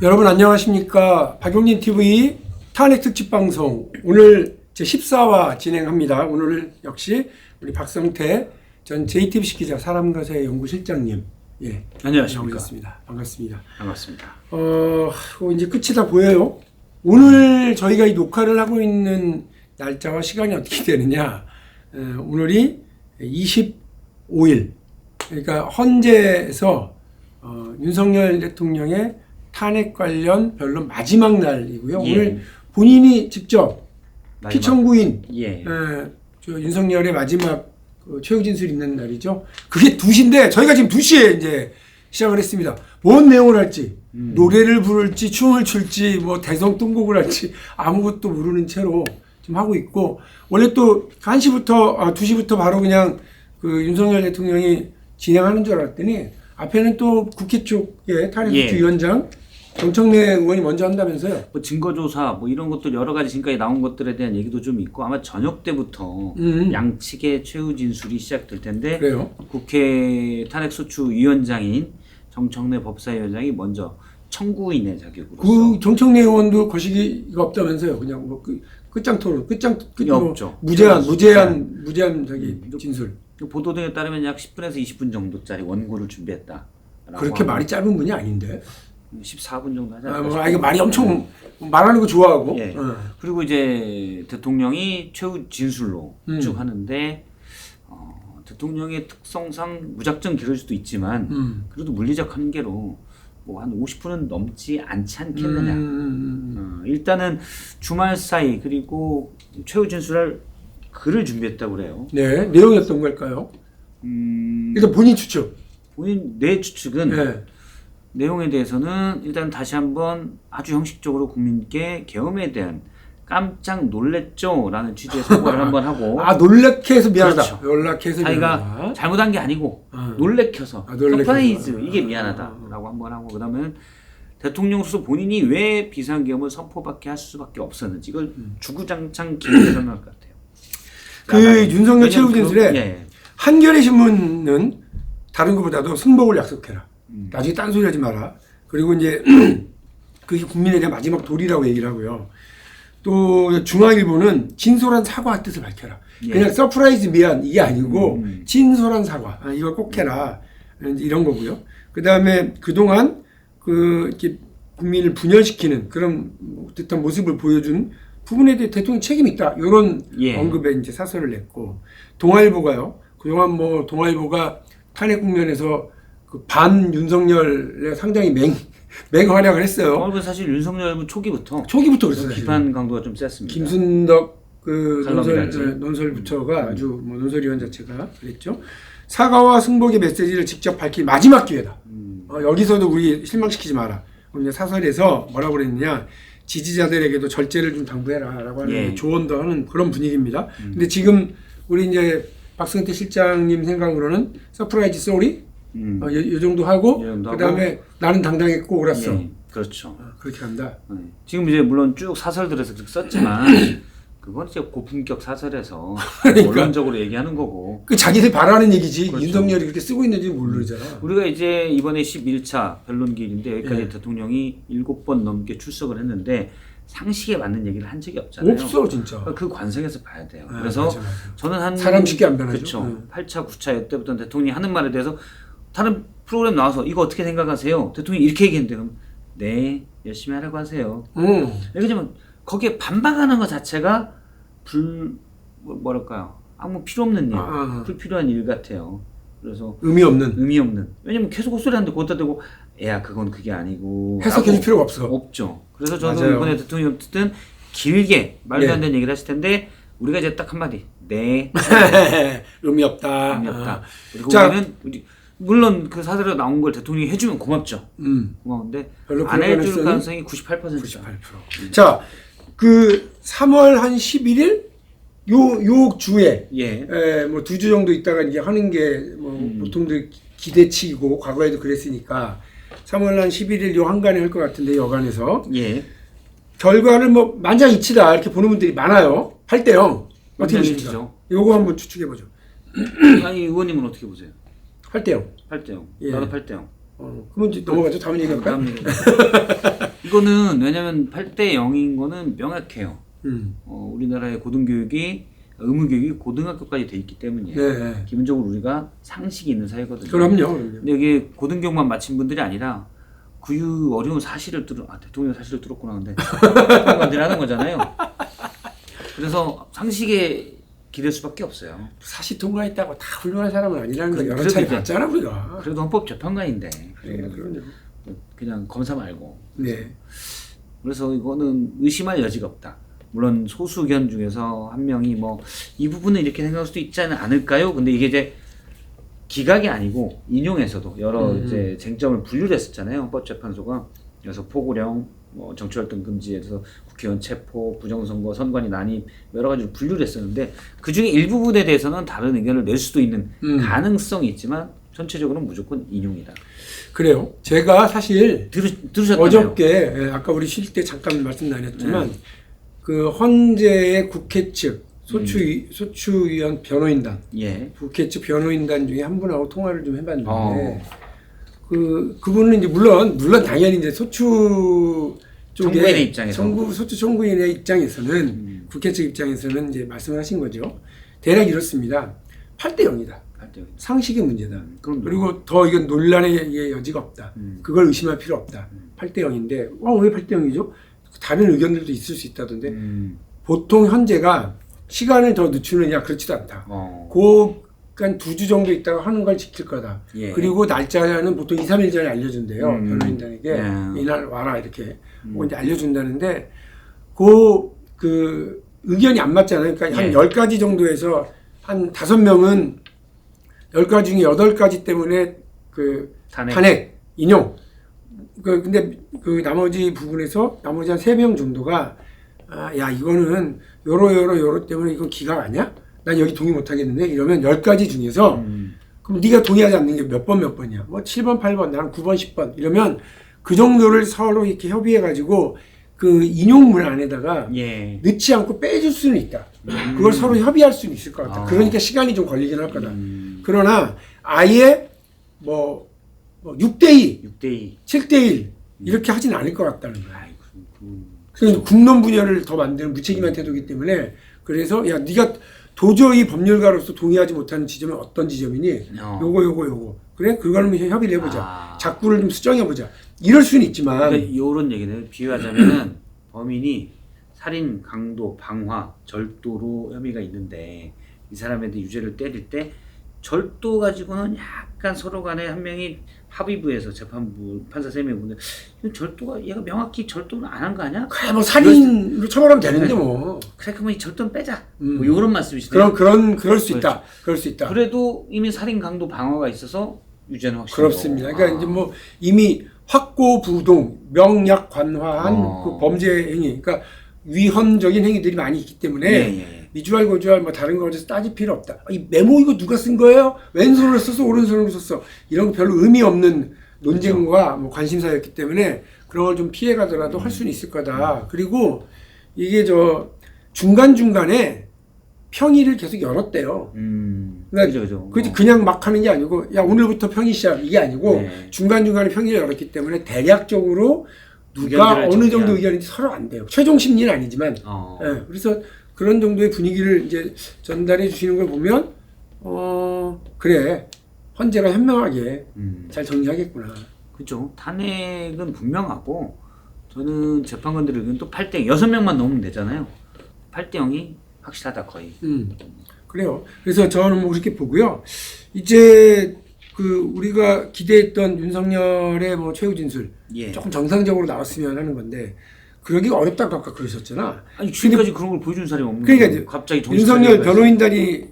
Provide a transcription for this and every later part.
여러분 안녕하십니까. 박용진 TV 탄핵 특집 방송 오늘 제 14화 진행합니다. 오늘 역시 우리 박성태 전 JTBC 기자 사람과사의 연구실장님 안녕하십니까. 반갑습니다. 반갑습니다. 이제 끝이 다 보여요. 오늘 저희가 이 녹화를 하고 있는 날짜와 시간이 어떻게 되느냐. 오늘이 25일 그러니까 헌재에서 윤석열 대통령의 탄핵 관련 변론 마지막 날이고요. 예. 오늘 본인이 직접 마지막. 피청구인 저 윤석열의 마지막 최후 진술 있는 날이죠. 그게 2시인데 저희가 지금 2시에 이제 시작을 했습니다. 뭔 내용을 할지 노래를 부를지 춤을 출지 뭐 대성 뚱곡을 할지 아무것도 모르는 채로 지금 하고 있고 원래 또 2시부터 바로 그냥 그 윤석열 대통령이 진행하는 줄 알았더니 앞에는 또 국회 쪽에 탄핵위원장 정청래 의원이 먼저 한다면서요? 뭐 증거조사 뭐 이런 것들 여러 가지 지금까지 나온 것들에 대한 얘기도 좀 있고 아마 저녁 때부터 양측의 최후 진술이 시작될 텐데 그래요? 국회 탄핵소추위원장인 정청래 법사위원장이 먼저 청구인의 자격으로서 그 정청래 의원도 거시기가 없다면서요? 그냥 뭐 끝장 토론, 없죠. 무제한 저기 진술. 보도 등에 따르면 약 10분에서 20분 정도짜리 원고를 준비했다. 그렇게 말이 짧은 분이 아닌데. 14분 정도 하지 않을까 이거 말이 엄청 말하는 거 좋아하고. 예. 그리고 이제 대통령이 최후 진술로 쭉 하는데 대통령의 특성상 무작정 길어질 수도 있지만 그래도 물리적 한계로 뭐 한 50분은 넘지 않지 않겠느냐. 일단은 주말 사이 그리고 최후 진술할 글을 준비했다고 그래요. 네, 내용이 어떤 걸까요? 일단 본인 추측. 내 추측은 네. 내용에 대해서는 일단 다시 한번 아주 형식적으로 국민께 계엄에 대한 깜짝 놀랬죠? 라는 취지의 선고를 한번 하고 놀래켜 해서 미안하다. 그렇죠. 놀래켜 해서 자기가 미안하다. 잘못한 게 아니고 놀래켜서 놀래켜서. 서프라이즈 이게 미안하다라고 한번 하고 그 다음에 대통령으로서 본인이 왜 비상계엄을 선포받게 할 수밖에 없었는지 이걸 주구장창 길게 설명할 것 같아요. 그 윤석열 최후 진술에 예. 한겨레 신문은 다른 것보다도 승복을 약속해라. 나중에 딴소리 하지 마라. 그리고 이제 그게 국민에 대한 마지막 도리라고 얘기를 하고요. 또 중앙일보는 진솔한 사과 뜻을 밝혀라. 예. 그냥 서프라이즈 미안 이게 아니고 진솔한 사과 이걸 꼭 해라. 이런 거고요. 그 다음에 그동안 이렇게 국민을 분열시키는 그런 듯한 모습을 보여준 부분에 대해 대통령 책임이 있다. 이런 언급에 이제 사설을 냈고 동아일보가요. 그동안 뭐 동아일보가 탄핵 국면에서 그 반 윤석열의 상당히 맹활약을 했어요. 사실 윤석열 초기부터 그랬어요. 비판 강도가 좀 셌습니다. 김순덕 그 칼럼이라지. 논설부처가 아주 뭐 논설위원 자체가 그랬죠. 사과와 승복의 메시지를 직접 밝힌 마지막 기회다. 여기서도 우리 실망시키지 마라. 그럼 이제 사설에서 뭐라고 그랬느냐. 지지자들에게도 절제를 좀 당부해라라고 하는 조언도 하는 그런 분위기입니다. 근데 지금 우리 이제 박성태 실장님 생각으로는 서프라이즈 쏘리 이 정도 하고 그다음에 나는 당당했고 옳았어. 그렇죠. 그렇게 한다. 지금 이제 물론 쭉 사설들에서 그렇게 썼지만 그건 이제 고품격 사설에서 그러니까. 원론적으로 얘기하는 거고. 그 자기들 바라는 얘기지. 그렇죠. 윤석열이 그렇게 쓰고 있는지 모르잖아. 우리가 이제 이번에 11차 변론기일인데 여기까지 대통령이 7번 넘게 출석을 했는데 상식에 맞는 얘기를 한 적이 없잖아요. 없어 진짜. 그 관성에서 봐야 돼요. 그래서 맞아. 저는 한 사람 쉽게 안 변하죠. 그렇죠. 8차, 9차 때부터 대통령이 하는 말에 대해서 다른 프로그램 나와서 이거 어떻게 생각하세요? 대통령이 이렇게 얘기했는데 그럼 네 열심히 하라고 하세요. 왜냐면 거기에 반박하는 것 자체가 뭐랄까요? 아무 필요 없는 일, 불필요한 일 같아요. 그래서 의미 없는. 왜냐면 계속 헛소리하는데 거기다 대고 야 그건 그게 아니고 해석해줄 필요가 없어. 없죠. 그래서 저는 맞아요. 이번에 대통령이 어쨌든 길게 말도 안 되는 얘기를 하실 텐데 우리가 이제 딱 한마디 네 의미 없다. 의미 없다. 그리고 자, 우리는 물론 그 사설에 나온 걸 대통령이 해주면 고맙죠. 고마운데 별로 안 해줄 가능성이 가능성이 98%. 98%. 자, 그 3월 한 11일 요 주에 뭐 2주 정도 있다가 이제 하는 게 뭐 보통들 기대치고 과거에도 그랬으니까 3월 한 11일 요 한간에 할 것 같은데 여간에서 결과를 뭐 만장일치다 이렇게 보는 분들이 많아요. 8대0 어떻게 보십니까? 요거 한번 추측해 보죠. 아니 의원님은 어떻게 보세요? 8대0. 8대0. 예. 나도 8대0. 그러면 이제 넘어가죠. 다음 얘기할까요? 다음 얘기. 이거는 왜냐면 8대 0인 거는 명확해요. 음. 우리나라의 고등교육이 의무교육이 고등학교까지 돼 있기 때문이에요. 네. 기본적으로 우리가 상식이 있는 사회거든요. 그럼요. 근데 이게 고등교육만 마친 분들이 아니라 그 어려운 사실을 대통령 사실을 뚫었구나. 근데 대통령관들이 하는 거잖아요. 그래서 상식에 기댈 수밖에 없어요. 사시 통과했다고 다 훌륭한 사람은 아니라는 거 여러 그래도 차례 이제- 봤잖아 우리가. 그래도 헌법재판관인데 그럼요. 그냥 검사 말고. 네. 그래서 이거는 의심할 여지가 없다. 물론 소수 의견 중에서 한 명이 뭐 이 부분은 이렇게 생각할 수도 있지 않을까요? 근데 이게 이제 기각이 아니고 인용에서도 여러 이제 쟁점을 분류를 했었잖아요. 헌법재판소가. 그래서 포고령, 뭐 정치활동 금지에서 국회의원 체포, 부정선거, 선관위 난입 여러 가지로 분류를 했었는데 그 중에 일부분에 대해서는 다른 의견을 낼 수도 있는 가능성이 있지만 전체적으로는 무조건 인용이다. 그래요. 제가 사실 들으셨다고요? 어저께 아까 우리 쉴 때 잠깐 말씀 나눴지만 그 헌재의 국회 측 소추위원 변호인단 예. 국회 측 변호인단 중에 한 분하고 통화를 좀 해봤는데 그분은 이제 물론 당연히 이제 소추 쪽에 청구인의 입장에서 소추 청구인의 입장에서는 국회 측 입장에서는 이제 말씀을 하신 거죠. 대략 이렇습니다. 8대 0이다. 상식의 문제다. 그럼요. 그리고 더 이건 논란의 여지가 없다. 그걸 의심할 필요 없다. 8대 0인데 왜 8대 0이죠? 다른 의견들도 있을 수 있다던데 보통 현재가 시간을 더 늦추느냐 그렇지도 않다. 한 2주 정도 있다가 하는 걸 지킬 거다. 예. 그리고 날짜는 보통 2, 3일 전에 알려준대요. 변호인단에게 예. 이날 와라 이렇게 이제 알려준다는데 그 의견이 안 맞잖아요. 그러니까 한 예. 10가지 정도에서 한 5명은 10가지 중에 8가지 때문에 그 탄핵, 인용. 근데 그 나머지 부분에서 나머지 한 3명 정도가 야 이거는 요러 때문에 이건 기각 아니야? 난 여기 동의 못 하겠는데 이러면 10가지 중에서 그럼 네가 동의하지 않는 게 몇 번이야? 뭐 7번, 8번, 나는 9번, 10번 이러면 그 정도를 서로 이렇게 협의해 가지고 그 인용문 안에다가 예. 넣지 않고 빼줄 수는 있다. 그걸 서로 협의할 수는 있을 것 같다. 그러니까 시간이 좀 걸리긴 할 거다. 그러나 아예 뭐 6대2, 6대2, 7대1 이렇게 하진 않을 것 같다는 거야. 그래서 국론 분열을 더 만드는 무책임한 태도이기 때문에 그래서 야 네가 도저히 법률가로서 동의하지 못하는 지점은 어떤 지점이니? 요거. 그래? 그거는 협의를 해보자. 작구를 좀 수정해보자. 이럴 수는 있지만. 그러니까 이런 얘기는 비유하자면은 범인이 살인, 강도, 방화, 절도로 혐의가 있는데 이 사람한테 유죄를 때릴 때 절도 가지고는 약간 서로 간에 한 명이 합의부에서 재판부 판사 3명 보는데 절도가 얘가 명확히 절도는 안 한 거 아니야? 그래 뭐 살인으로 처벌하면 되는데 뭐. 그래 그러면 이 절도는 빼자. 뭐 이런 말씀이시네요. 그럴 수 있다. 그럴 수 있다. 그래도 이미 살인, 강도, 방화가 있어서 유죄는 확실히. 그렇습니다. 그러니까 이제 뭐 이미 확고 부동, 명약 관화한 그 범죄 행위, 그러니까 위헌적인 행위들이 많이 있기 때문에 미주알 고주알 뭐 다른 거에서 따질 필요 없다. 이 메모 이거 누가 쓴 거예요? 왼손으로 썼어, 오른손으로 썼어? 이런 거 별로 의미 없는 논쟁과 뭐 관심사였기 때문에 그런 걸 좀 피해가더라도 할 수는 있을 거다. 그리고 이게 중간중간에 평의를 계속 열었대요. 그러니까 그죠. 그냥 막 하는 게 아니고 야 오늘부터 평의 시작 이게 아니고 중간중간에 평의를 열었기 때문에 대략적으로 누가 어느 정도 의견인지 서로 안 돼요. 최종 심리는 아니지만 그래서 그런 정도의 분위기를 이제 전달해 주시는 걸 보면 그래 헌재가 현명하게 잘 정리하겠구나. 그렇죠. 탄핵은 분명하고 저는 재판관들 의견 또 8대 6명만 넘으면 되잖아요. 8대 0이 확실하다 거의. 그래요. 그래서 저는 뭐 그렇게 보고요. 이제 그 우리가 기대했던 윤석열의 뭐 최후 진술 조금 정상적으로 나왔으면 하는 건데 그러기가 어렵다고 아까 그러셨잖아. 아니 지금까지 그런 걸 보여준 사람이 없는 그러니까 거예요. 갑자기 윤석열 변호인단이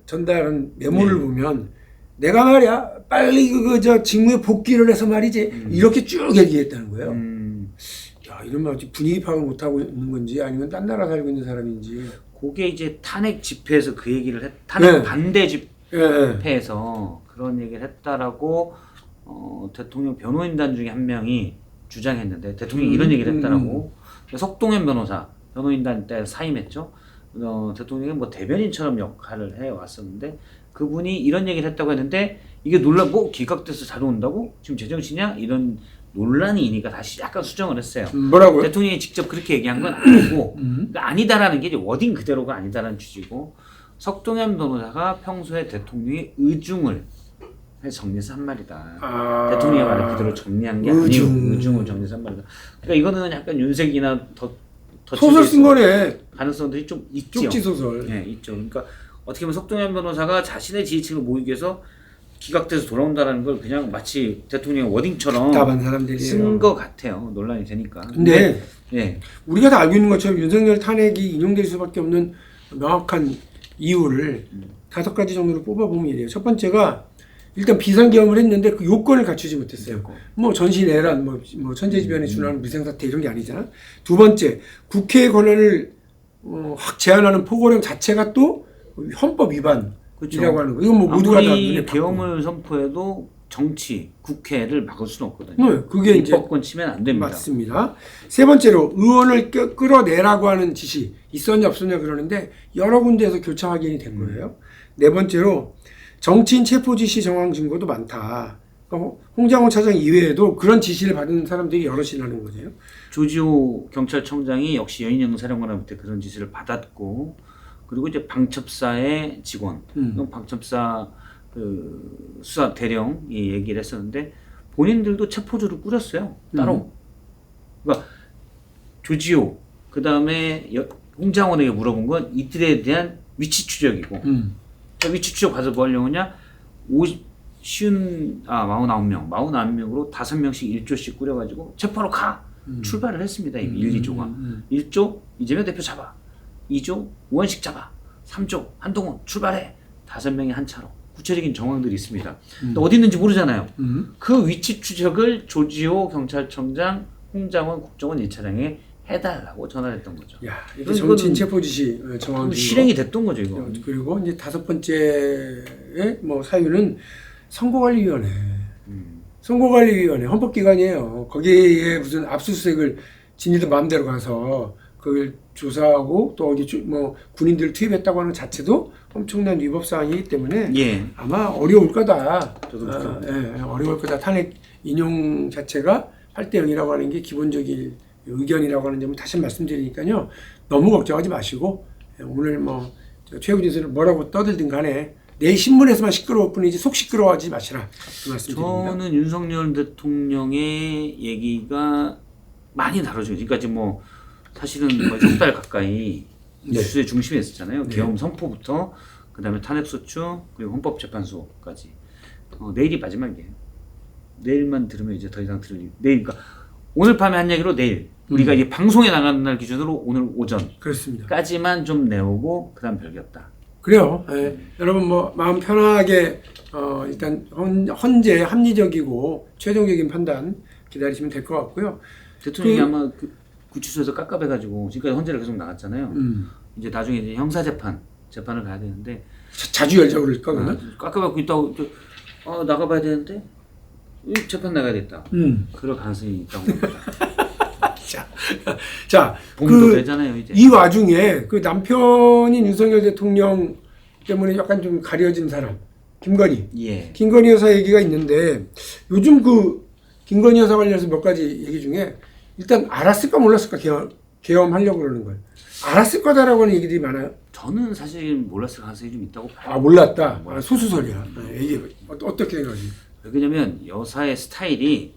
전달한 메모를 보면 내가 말이야 빨리 직무에 복귀를 해서 말이지 이렇게 쭉 얘기했다는 거예요. 야 이러면 분위기 파악을 못 하고 있는 건지 아니면 딴 나라 살고 있는 사람인지. 그게 이제 탄핵 집회에서 그 얘기를 탄핵 반대 집회에서 그런 얘기를 했다라고 대통령 변호인단 중에 한 명이 주장했는데 대통령이 이런 얘기를 했다라고 석동현 변호사 변호인단 때 사임했죠. 대통령이 뭐 대변인처럼 역할을 해왔었는데 그분이 이런 얘기를 했다고 했는데 이게 놀라 기각돼서 자료 온다고? 지금 제정신이야? 이런 논란이 이니까 다시 약간 수정을 했어요. 뭐라고요? 대통령이 직접 그렇게 얘기한 건 아니고 그러니까 아니다라는 게 이제 워딩 그대로가 아니다라는 취지고 석동현 변호사가 평소에 대통령의 의중을 해서 정리해서 한 말이다. 대통령의 말을 그대로 정리한 게 아니고 의중을 정리해서 한 말이다. 그러니까 이거는 약간 윤색이나 더 소설 쓴 거네. 가능성들이 좀 있죠. 쪽지 소설. 네, 있죠. 그러니까 어떻게 보면 석동현 변호사가 자신의 지지층을 모이기 위해서 기각돼서 돌아온다라는 걸 그냥 마치 대통령의 워딩처럼 답답한 사람들이에요. 쓴 것 같아요. 논란이 되니까. 근데 예. 우리가 다 알고 있는 것처럼 윤석열 탄핵이 인용될 수밖에 없는 명확한 이유를 5가지 정도로 뽑아보면 이래요. 첫 번째가 일단 비상계엄을 했는데 그 요건을 갖추지 못했어요. 뭐 전시내란, 뭐 천재지변에 준하는 미생사태 이런 게 아니잖아. 두 번째, 국회의 권한을 확 제한하는 포고령 자체가 또 헌법 위반이라고 하는 거. 이건 뭐 모두가 다 눈에 계엄을 선포해도 정치, 국회를 막을 수는 없거든요. 네, 그게 이제 입법권 치면 안 됩니다. 맞습니다. 세 번째로 의원을 끌어내라고 하는 지시 있었냐 없었냐 그러는데 여러 군데에서 교차 확인이 된 거예요. 네 번째로 정치인 체포 지시 정황 증거도 많다. 그러니까 홍장호 차장 이외에도 그런 지시를 받은 사람들이 여럿이라는 거죠. 조지호 경찰청장이 역시 여인영 사령관한테 그런 지시를 받았고, 그리고 이제 방첩사의 직원, 방첩사 그 수사 대령이 얘기를 했었는데 본인들도 체포조를 꾸렸어요. 따로. 그러니까 조지호, 그 다음에 홍장원에게 물어본 건 이들에 대한 위치 추적이고. 위치 추적 가서 뭐 하려고 하냐? 49명으로 5명씩 1조씩 꾸려가지고 체포하러 가! 출발을 했습니다. 1, 2조가. 1조, 이재명 대표 잡아. 2조, 우원식 잡아. 3조, 한동훈 출발해. 5명이 한 차로. 구체적인 정황들이 있습니다. 또 어디 있는지 모르잖아요. 그 위치 추적을 조지호 경찰청장, 홍장원 국정원 1차장에 해달라고 전화를 했던 거죠. 야, 이게 정치인 체포 지시 정황 실행이 됐던 거죠, 이거. 그리고 이제 5번째의 뭐 사유는 선거관리위원회. 선거관리위원회 헌법기관이에요. 거기에 무슨 압수수색을 진이들 마음대로 가서 그걸 조사하고 또 여기 뭐 군인들 투입했다고 하는 자체도 엄청난 위법 사항이기 때문에 예. 아마 어려울 거다. 저도 그렇게 어려울 거다. 탄핵 인용 자체가 8대 0이라고 하는 게 기본적인 의견이라고 하는 점을 다시 말씀드리니까요. 너무 걱정하지 마시고 오늘 뭐 최욱진 선생님 뭐라고 떠들든 간에 내 신문에서만 시끄러울 뿐이지 속 시끄러워하지 마시라. 그 말씀드립니다. 저는 윤석열 대통령의 얘기가 많이 다뤄져요. 그러니까 지금 뭐 사실은 거의 3달 가까이 뉴스의 중심에 있었잖아요. 계엄 선포부터 그다음에 탄핵소추 그리고 헌법재판소까지. 내일이 마지막이에요. 내일만 들으면 이제 더 이상 내일 그러니까 오늘 밤에 한 얘기로 내일 우리가 이게 방송에 나가는 날 기준으로 오늘 오전까지만 좀 내오고 그다음 별겼다. 그래요. 예. 여러분 뭐 마음 편하게 일단 헌재 합리적이고 최종적인 판단 기다리시면 될 것 같고요. 대통령이 아마 구치소에서 깝깝해가지고 지금까지 헌재를 계속 나갔잖아요. 이제 나중에 이제 재판을 가야 되는데 자주 열자고 그럴까 그러면? 깝깝하고 있다고 나가봐야 되는데 재판 나가야겠다. 그럴 가능성이 있다고 봅니다. 자, 봄도 되잖아요 이제. 이 와중에 그 남편인 윤석열 대통령 때문에 약간 좀 가려진 사람 김건희. 예. 김건희 여사 얘기가 있는데 요즘 그 김건희 여사 관련해서 몇 가지 얘기 중에 일단 알았을까 몰랐을까 계엄하려고 그러는 걸. 알았을 거다라고 하는 얘기들이 많아요. 저는 사실 몰랐을 가능성이 좀 있다고 봐요. 몰랐다. 소수설이야. 이게 어떻게 생각하세요? 왜냐면 여사의 스타일이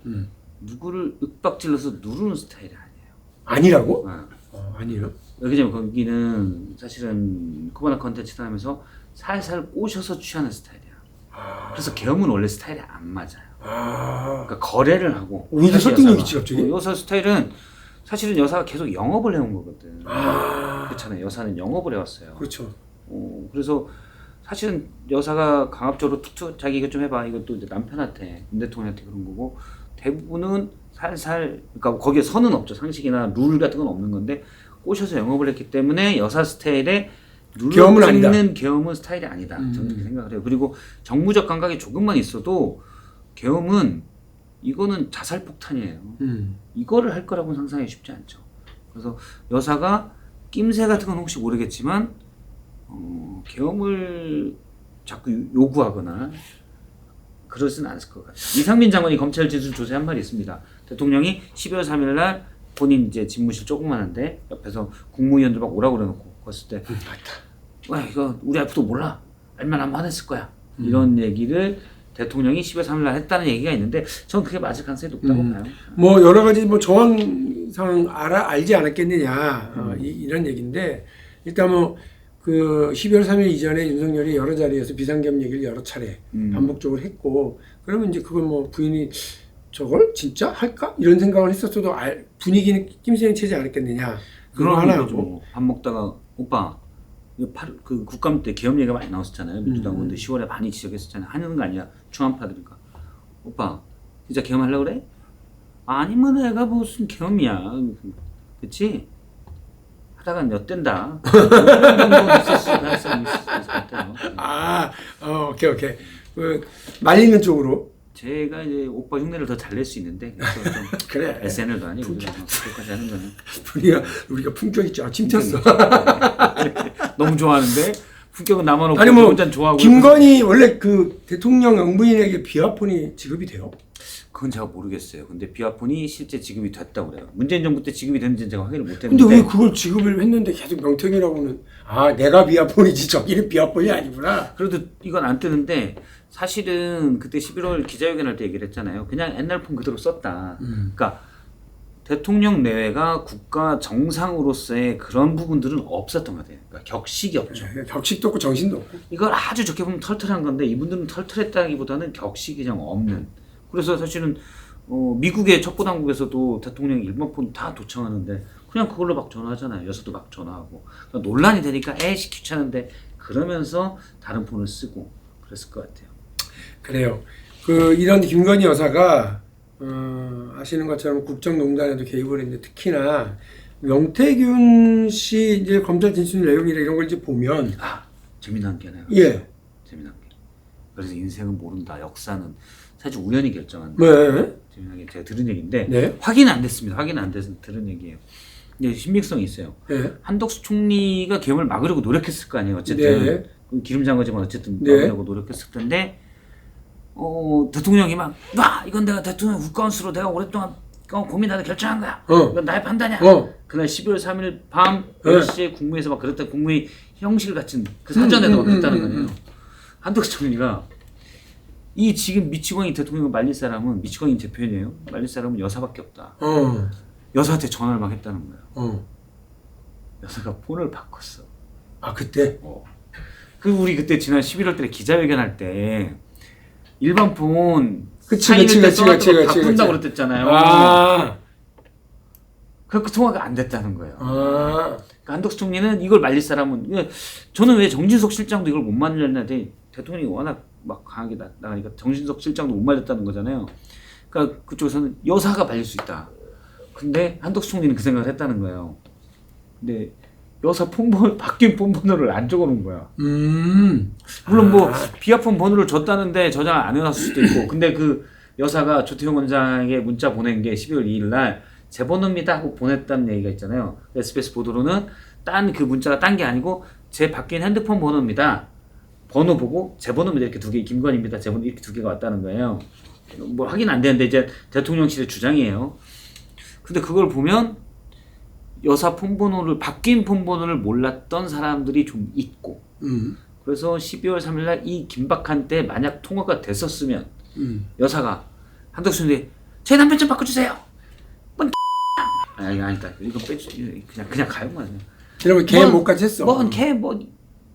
누구를 윽박질러서 누르는 스타일이 아니에요. 아니라고? 아니에요. 왜냐면 거기는 사실은 코바나 컨텐츠를 하면서 살살 꼬셔서 취하는 스타일이야. 그래서 계엄은 원래 스타일이 안 맞아요. 그러니까 거래를 하고. 오히려 설득력 있지 갑자기? 여사 스타일은 사실은 여사가 계속 영업을 해온 거거든. 그렇잖아요. 여사는 영업을 해왔어요. 그렇죠. 그래서 사실은 여사가 강압적으로 툭툭 자기 이것 좀 해봐. 이것도 이제 남편한테, 윤 대통령한테 그런 거고 대부분은 살살, 그러니까 거기에 선은 없죠. 상식이나 룰 같은 건 없는 건데 꼬셔서 영업을 했기 때문에 여사 스타일의 룰을 찍는 계엄은 스타일이 아니다. 저는 그렇게 생각을 해요. 그리고 정무적 감각이 조금만 있어도 계엄은 이거는 자살폭탄이에요. 이거를 할 거라고는 상상하기 쉽지 않죠. 그래서 여사가 낌새 같은 건 혹시 모르겠지만 계엄을 자꾸 요구하거나 그러진 않을 것 같아요. 이상민 장관이 검찰 진술 조사에 한 말이 있습니다. 대통령이 12월 3일 날 본인 이제 집무실 조그만한데 옆에서 국무위원들 막 오라고 그래놓고 갔을 때 와 이거 우리 와이프도 몰라 알면 아마 화냈을 거야 이런 얘기를 대통령이 12월 3일 날 했다는 얘기가 있는데 전 그게 맞을 가능성이 높다고 봐요. 뭐 여러 가지 뭐 정황상 알지 않았겠느냐 이런 얘기인데 일단 뭐 그 12월 3일 이전에 윤석열이 여러 자리에서 비상계엄 얘기를 여러 차례 반복적으로 했고 그러면 이제 그걸 뭐 부인이 저걸 진짜 할까 이런 생각을 했었어도 분위기는 낌새는 채지 않았겠느냐 그거 하나고 밥 먹다가 오빠 그 국감 때 계엄 얘기가 많이 나왔었잖아요. 민주당 의원들 10월에 많이 지적했었잖아요. 하는 거 아니야 중앙파들이니까 오빠 진짜 계엄 하려고 그래? 아니면 내가 무슨 계엄이야 그치? 하다가 엿된다 그런 정도 있었을 가능성이 있을 것 같아요. 오케이 그 말리는 쪽으로 제가 이제 오빠 흉내를 더 잘 낼 수 있는데 좀 그래 SNL도 아니고 그렇게까지 하는 거는 우리가 품격 있죠. 침쳤어. 너무 좋아하는데 품격은 나만 없고 아니 뭐 혼자 좋아하고 김건희 원래 그 대통령 영부인에게 비화폰이 지급이 돼요? 그건 제가 모르겠어요. 근데 비화폰이 실제 지급이 됐다고 그래요. 문재인 정부 때 지급이 됐는지는 제가 확인을 못했는데 근데 왜 그걸 지급을 했는데 계속 명태균이라고는 내가 비화폰이지 저기는 비화폰이 아니구나. 그래도 이건 안 뜨는데 사실은 그때 11월 기자회견할 때 얘기를 했잖아요. 그냥 옛날 폰 그대로 썼다. 그러니까 대통령 내외가 국가 정상으로서의 그런 부분들은 없었던 것 같아요. 그러니까 격식이 없죠. 격식도 없고 정신도 없고. 이걸 아주 좋게 보면 털털한 건데 이분들은 털털했다기보다는 격식이 좀 없는. 그래서 사실은 미국의 첩보당국에서도 대통령 일반 폰 다 도청하는데 그냥 그걸로 막 전화하잖아요. 여서도 막 전화하고. 그러니까 논란이 되니까 에이씨 귀찮은데 그러면서 다른 폰을 쓰고 그랬을 것 같아요. 그래요. 이런 김건희 여사가 아시는 것처럼 국정농단에도 개입을 했는데 특히나 명태균 씨 이제 검찰 진술 내용이나 이런 걸 이제 보면 재미난 게 하나요. 예. 재미난 게. 그래서 인생은 모른다. 역사는 사실 우연히 결정한다. 네. 재미나게 제가 들은 얘기인데 네. 확인은 안 됐습니다. 확인은 안 돼서 들은 얘기예요. 근데 신빙성이 있어요. 네. 한덕수 총리가 계엄을 막으려고 노력했을 거 아니에요. 어쨌든 네. 기름장거지만 어쨌든 네. 막으려고 노력했을 텐데 대통령이 막 이건 내가 대통령 국가원수로 내가 오랫동안 고민하다 결정한 거야. 이건 나의 판단이야. 그날 12월 3일 밤 10시에 국무회에서 막 그랬다. 국무회의 형식을 갖춘 그 사전에도 막 그랬다는 거예요. 한덕수 총리가 이 지금 미치광이 대통령을 말릴 사람은 미치광이 제 표현이에요. 말릴 사람은 여사밖에 없다. 여사한테 전화를 막 했다는 거예요. 여사가 폰을 바꿨어. 그때? 우리 그때 지난 11월 달에 기자회견할 때 일반 폰 그치. 바꾼다고 그랬댔잖아요. 그 통화가 안 됐다는 거예요. 그러니까 한덕수 총리는 이걸 말릴 사람은 저는 왜 정진석 실장도 이걸 못 말렸는데 대통령이 워낙 막 강하게 나가니까 정진석 실장도 못 말렸다는 거잖아요. 그러니까 그쪽에서는 여사가 말릴 수 있다. 근데 한덕수 총리는 그 생각을 했다는 거예요. 근데 여사 바뀐 폰번호를 안 적어놓은 거야. 물론 뭐 비아폰 번호를 줬다는데 저장 안 해놨을 수도 있고. 근데 그 여사가 조태용 원장에게 문자 보낸 게 12월 2일 날 제 번호입니다 하고 보냈다는 얘기가 있잖아요. SBS 보도로는 그 문자가 딴 게 아니고 제 바뀐 핸드폰 번호입니다. 번호 보고 제 번호입니다 이렇게 2개 김건희입니다 제 번호 이렇게 2개가 왔다는 거예요. 뭐 확인 안 되는데 이제 대통령실의 주장이에요. 근데 그걸 보면 여사 폰번호를 바뀐 폰번호를 몰랐던 사람들이 좀 있고 그래서 12월 3일 날 이 긴박한 때 만약 통화가 됐었으면 여사가 한덕수한테 제 남편 좀 바꿔주세요. 아니다 이거 빼주 그냥 가요 뭐. 이러면 걔 못까지 했어.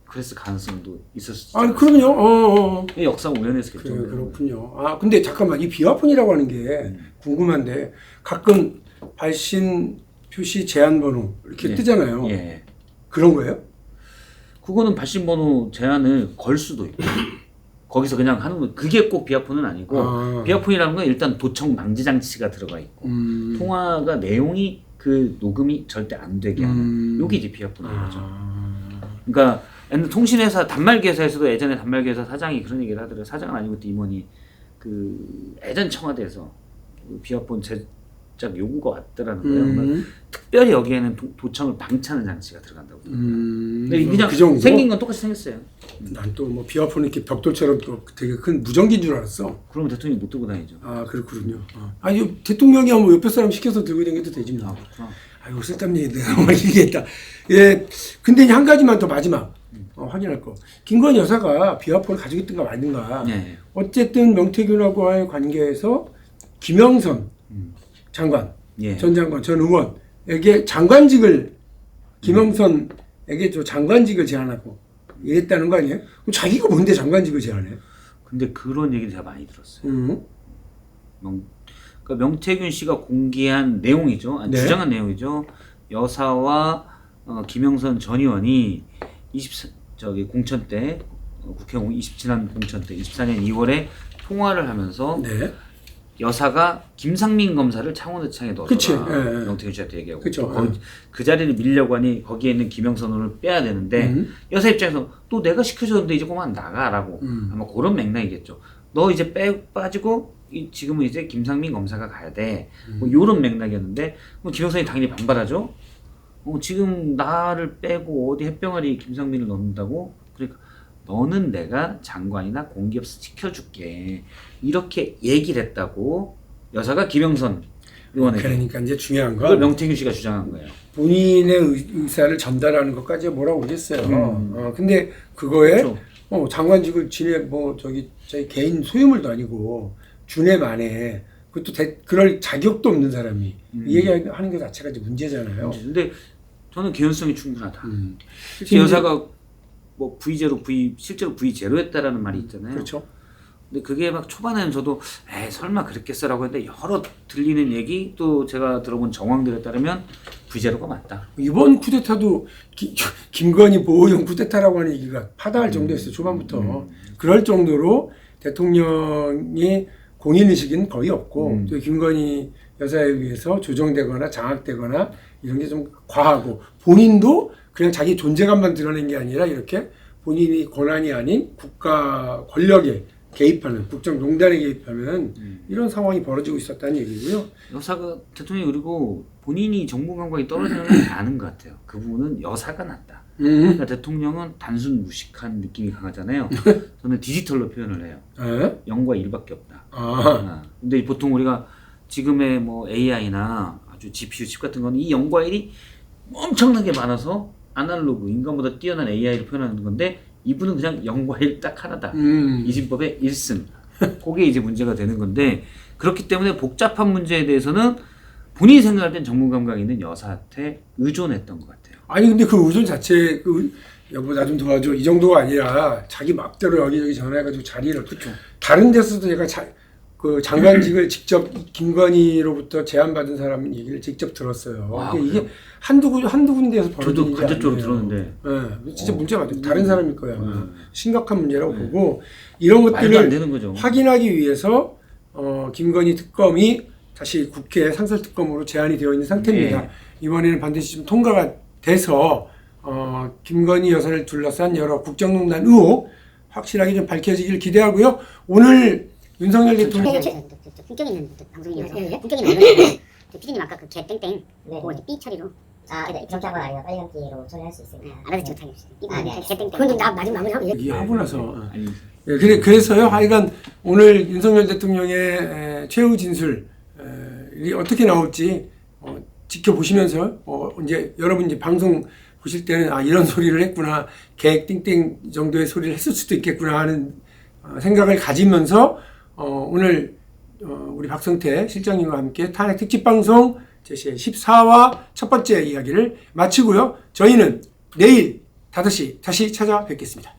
그랬을 가능성도 있었을 그럼요. 역사 우연해서 결정돼요. 그렇군요. 근데 잠깐만 이 비화폰이라고 하는 게 궁금한데 가끔 발신 표시 제한 번호 이렇게 뜨잖아요. 예. 그런 거예요? 그거는 발신 번호 제한을 걸 수도 있고 거기서 그냥 하는 거 그게 꼭 비화폰은 아니고 비화폰이라는 건 일단 도청 방지 장치가 들어가 있고 통화가 내용이 그 녹음이 절대 안 되게 하는 요게 이제 비화폰인 거죠. 그러니까 통신회사 단말기회사에서도 예전에 단말기회사 사장이 그런 얘기를 하더라고요. 사장은 아니고 또 임원이 그 예전 청와대에서 비화폰 갑자기 요구가 왔더라는 거예요. 그러면 특별히 여기에는 도청을 방치하는 장치가 들어간다고. 근데 그냥 그 정도? 생긴 건 똑같이 생겼어요. 난 또 뭐 비와폰은 이렇게 벽돌처럼 또 되게 큰 무전기인 줄 알았어. 그러면 대통령이 못 들고 다니죠. 아 그렇군요. 아니 대통령이 뭐 옆에 사람 시켜서 들고 다녀도 되지 뭐. 그렇구나. 아이고 쓸데없는 얘기 내가 말 얘기했다. 예, 근데 이제 한 가지만 더 마지막 확인할 거. 김건희 여사가 비와폰을 가지고 있던가 말든가. 네. 어쨌든 명태균하고의 관계에서 김영선 장관, 예. 전 장관, 전 의원에게 장관직을 김영선에게 저 장관직을 제안하고 이랬다는 거 아니에요? 그럼 자기가 뭔데 장관직을 제안해? 근데 그런 얘기를 제가 많이 들었어요. 음. 그러니까 명태균 씨가 공개한 내용이죠. 아니, 네. 주장한 내용이죠. 여사와 김영선 전 의원이 저기 공천 때 국회 지난 공천 때 24년 2월에 통화를 하면서 네. 여사가 김상민 검사를 창원도청에 그치. 넣어줘라. 예, 예. 명태균 씨한테 얘기하고 그쵸. 또 그 자리를 밀려고 하니 거기에 있는 김영선 의원을 빼야 되는데 여사 입장에서 또 내가 시켜줬는데 이제 그만 나가라고 아마 그런 맥락이겠죠. 너 이제 빠지고 지금은 이제 김상민 검사가 가야 돼. 뭐 이런 맥락이었는데 뭐 김영선이 당연히 반발하죠. 지금 나를 빼고 어디 햇병아리 김상민을 넣는다고? 그러니까 너는 내가 장관이나 공기업서 지켜줄게. 이렇게 얘기를 했다고 여사가 김영선 의원에게. 그러니까 이제 중요한 그걸 건 명태균 씨가 주장한 거예요. 본인의 의사를 전달하는 것까지 뭐라고 그랬어요. 근데 그거에 그렇죠. 장관직을 지내 뭐 저기 개인 소유물도 아니고 주내 만에 그것도 그럴 자격도 없는 사람이 이 얘기하는 것 자체가 이제 문제잖아요. 근데 저는 개연성이 충분하다. 실제 지금 여사가 뭐 V0, 실제로 V0였다라는 말이 있잖아요. 그렇죠. 근데 그게 막 초반에는 저도 설마 그랬겠어라고 했는데 여러 들리는 얘기 또 제가 들어본 정황들에 따르면 V0가 맞다. 이번 쿠데타도 김건희 보호용 쿠데타라고 하는 얘기가 파다할 정도였어요. 초반부터. 그럴 정도로 대통령이 공인의식은 거의 없고 또 김건희 여사에 의해서 조정되거나 장악되거나 이런 게 좀 과하고 본인도 그냥 자기 존재감만 드러낸 게 아니라 이렇게 본인이 권한이 아닌 국가 권력에 개입하는 국정농단에 개입하는 이런 상황이 벌어지고 있었다는 얘기고요. 여사가 대통령이 그리고 본인이 정부 감각이 떨어지는 건 아는 것 같아요. 그 부분은 여사가 낫다. 그러니까 대통령은 단순 무식한 느낌이 강하잖아요. 저는 디지털로 표현을 해요. 0과 1밖에 없다. 근데 보통 우리가 지금의 뭐 AI나 아주 GPU 칩 같은 거는 이 0과 1이 엄청나게 많아서 아날로그 인간보다 뛰어난 AI를 표현하는 건데 이분은 그냥 0과 1 딱 하나다. 이진법의 1승. 그게 이제 문제가 되는 건데 그렇기 때문에 복잡한 문제에 대해서는 본인이 생각할 땐 전문 감각이 있는 여사한테 의존했던 것 같아요. 아니 근데 그 의존 자체 여보 나 좀 도와줘 이 정도가 아니라 자기 맘대로 여기저기 전화해가지고 자리를 그렇죠. 다른 데서도 제가 그 장관직을 직접 김건희로부터 제안받은 사람 얘기를 직접 들었어요. 와, 이게 한두 군데에서 벌어진 저도 일이 간접적으로 아니에요. 들었는데 네, 진짜 문제가 많아요. 다른 사람일 거야. 심각한 문제라고 보고 이런 것들을 안 되는 거죠. 확인하기 위해서 김건희 특검이 다시 국회 상설특검으로 제안이 되어 있는 상태입니다. 네. 이번에는 반드시 좀 통과가 돼서 김건희 여사를 둘러싼 여러 국정농단 의혹 확실하게 좀 밝혀지길 기대하고요. 오늘 윤석열 대통령 품격 있는 방송이어서 품격 있는 언론인데 피디님 아까 그 개 땡땡 그거 이제 삐 처리로 이렇게 하고 아니라 빨간띠로 처리할 수 있으니까. 알아듣지 못하게 네. 개 땡땡 그건 나 마지막 마무리하고 이 하고 나서 아니, 그래서요. 하여간 오늘 윤석열 대통령의 최후 진술이 어떻게 나올지 지켜보시면서 이제 여러분 이제 방송 보실 때는 이런 소리를 했구나 개 땡땡 정도의 소리를 했을 수도 있겠구나 하는 생각을 가지면서 오늘 우리 박성태 실장님과 함께 탄핵 특집 방송 제 14화 첫 번째 이야기를 마치고요. 저희는 내일 5시 다시 찾아뵙겠습니다.